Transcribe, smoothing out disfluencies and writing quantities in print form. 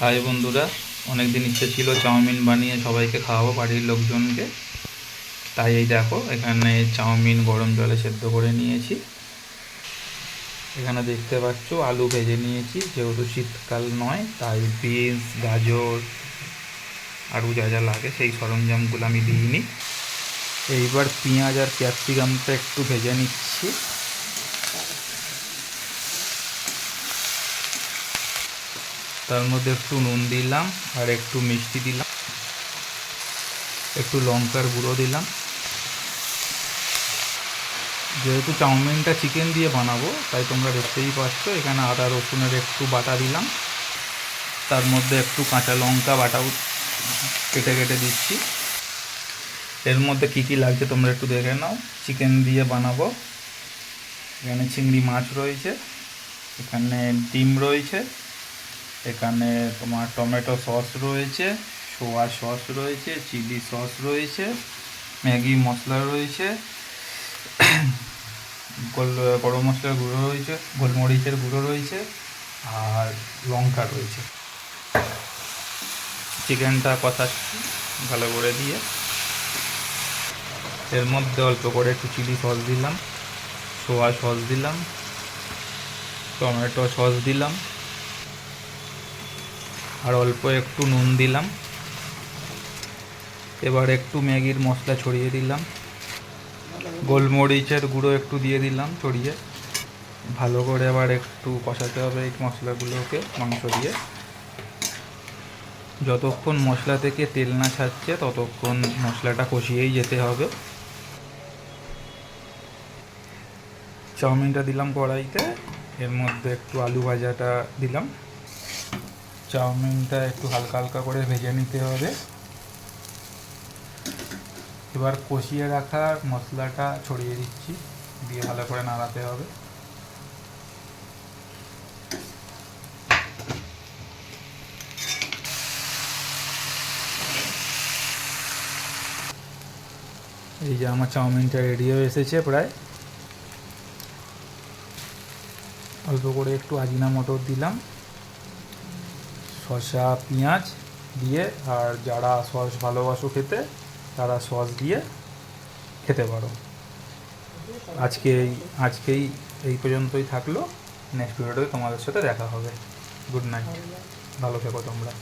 High বন্ধুরা, অনেক দিন ইচ্ছে ছিল চাউমিন বানিয়ে সবাইকে খাওয়াবো বাড়ির লোকজনকে। তাই এই দেখো, এখানে চাউমিন গরম জলে সেদ্ধ করে নিয়েছি। এখানে দেখতে পাচ্ছ আলু ভেজে নিয়েছি, যেহেতু শীতকাল নয় তাই বিনস, গাজর আরও যা যা লাগে সেই সরঞ্জামগুলো আমি দিইনি। এইবার পেঁয়াজ আর ক্যাপসিকামটা একটু ভেজে নিচ্ছি। তার মধ্যে একটু নুন দিলাম আর একটু মিষ্টি দিলাম, একটু লঙ্কার গুঁড়ো দিলাম। যেহেতু চাউমিনটা চিকেন দিয়ে বানাবো তাই তোমরা দেখতেই পাচ্ছ এখানে আদা রসুনের একটু বাটা দিলাম। তার মধ্যে একটু কাঁচা লঙ্কা বাটাও কেটে কেটে দিচ্ছি। এর মধ্যে কী কী লাগছে তোমরা একটু দেখে নাও। চিকেন দিয়ে বানাবো। এখানে চিংড়ি মাছ রয়েছে, এখানে ডিম রয়েছে, এখানে তোমার টমেটো সস রয়েছে, সোয়া সস রয়েছে, চিলি সস রয়েছে, ম্যাগি মশলা রয়েছে, গরম মশলার গুঁড়ো রয়েছে, গোলমরিচের গুঁড়ো রয়েছে আর লঙ্কা রয়েছে। চিকেনটা কষাচ্ছি ভালো করে দিয়ে। এর মধ্যে অল্প করে একটু চিলি সস দিলাম, সোয়া সস দিলাম, টমেটো সস দিলাম আর অল্প একটু নুন দিলাম। এবার একটু ম্যাগির মশলা ছড়িয়ে দিলাম, গোলমরিচের গুঁড়ো একটু দিয়ে দিলাম ছড়িয়ে। ভালো করে আবার একটু কষাতে হবে এই মশলাগুলোকে মাংস দিয়ে। যতক্ষণ মশলা থেকে তেল না ছাড়ছে ততক্ষণ মশলাটা কষিয়েই যেতে হবে। চাউমিনটা দিলাম কড়াইতে, এর মধ্যে একটু আলু ভাজাটা দিলাম। চাউমিনটা একটু হালকা হালকা করে ভেজে নিতে হবে। এবার কষিয়ে রাখা মশলাটা ছড়িয়ে দিচ্ছি, দিয়ে ভালো করে নাড়াতে হবে। এই যে আমার চাউমিনটা রেডি হয়ে এসেছে প্রায়। অল্প করে একটু আজিনামোটো দিলাম, শসা পেঁয়াজ দিয়ে, আর যারা সস ভালোবাসো খেতে তারা সস দিয়ে খেতে পারো। আজকেই এই পর্যন্তই থাকলো। নেক্সট ভিডিওতে তোমাদের সাথে দেখা হবে। গুড নাইট, ভালো থেকো তোমরা।